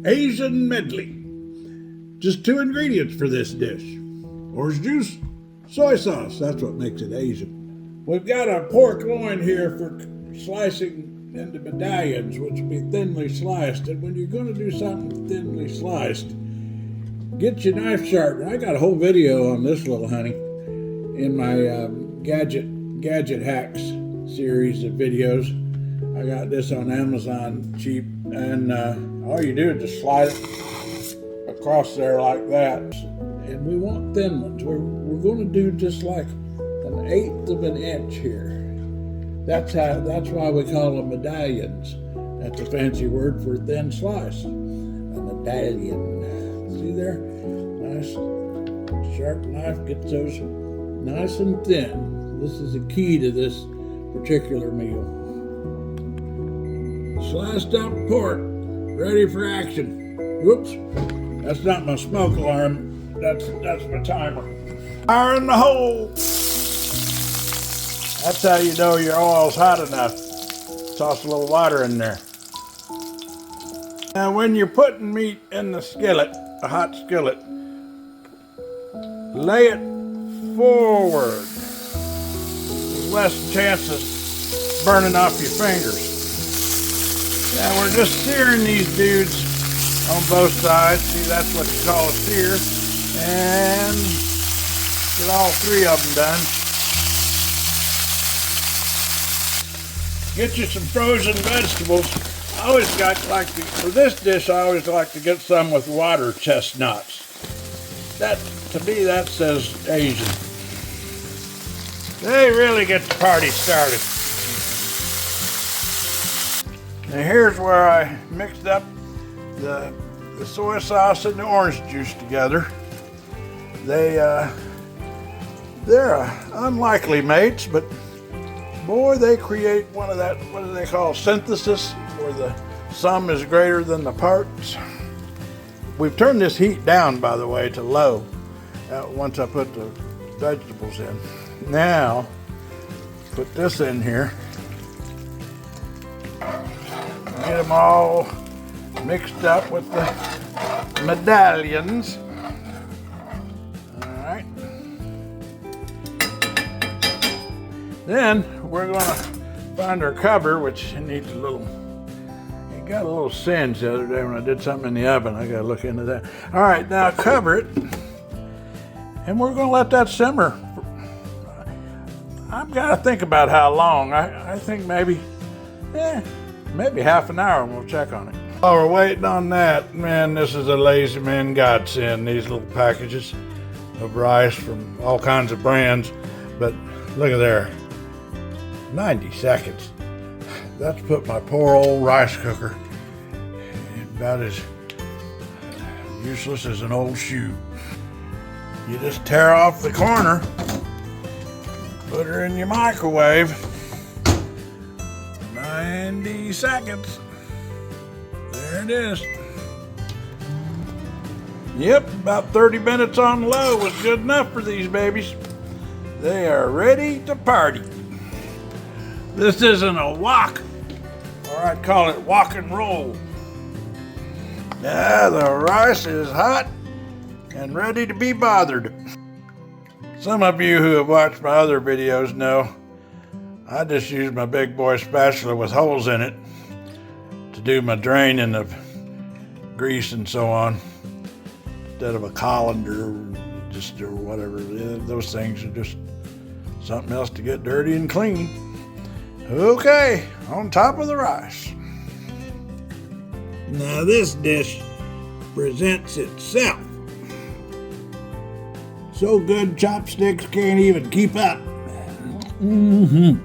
Asian medley. Just 2 ingredients for this dish. Orange juice, soy sauce, that's what makes it Asian. We've got a pork loin here for slicing into medallions, which will be thinly sliced. And when you're going to do something thinly sliced, get your knife sharpened. I got a whole video on this little honey in my gadget hacks series of videos. I got this on Amazon cheap, and all you do is just slide it across there like that. And we want thin ones. We're going to do just like 1/8 of an inch here. That's why we call them medallions. That's a fancy word for thin slice. A medallion. See there? Nice sharp knife gets those nice and thin. This is the key to this particular meal. Sliced up pork, ready for action. Whoops, that's not my smoke alarm. That's my timer. Fire in the hole. That's how you know your oil's hot enough. Toss a little water in there. Now when you're putting meat in the skillet, a hot skillet, lay it forward. There's less chances burning off your fingers. Now we're just searing these dudes on both sides. See, that's what you call a sear. And get all 3 of them done. Get you some frozen vegetables. I always for this dish, I always like to get some with water chestnuts. That, to me, that says Asian. They really get the party started. Now here's where I mixed up the soy sauce and the orange juice together. They're unlikely mates, but boy, they create one of that, what do they call, synthesis, where the sum is greater than the parts. We've turned this heat down, by the way, to low once I put the vegetables in. Now, put this in here. Get them all mixed up with the medallions. All right. Then we're going to find our cover, which needs a little, it got a little singe the other day when I did something in the oven. I got to look into that. All right, now cover it. And we're going to let that simmer. I've got to think about how long. I think maybe half an hour, and we'll check on it. While we're waiting on that, man, this is a lazy man godsend, these little packages of rice from all kinds of brands. But look at there, 90 seconds. That's put my poor old rice cooker about as useless as an old shoe. You just tear off the corner, put her in your microwave. 90 seconds. There it is. Yep, about 30 minutes on low was good enough for these babies. They are ready to party. This isn't a wok, or I'd call it wok and roll. Now the rice is hot and ready to be bothered. Some of you who have watched my other videos know I just use my big boy spatula with holes in it to do my draining of grease and so on, instead of a colander or whatever. Those things are just something else to get dirty and clean. Okay, on top of the rice. Now this dish presents itself. So good chopsticks can't even keep up. Mm-hmm.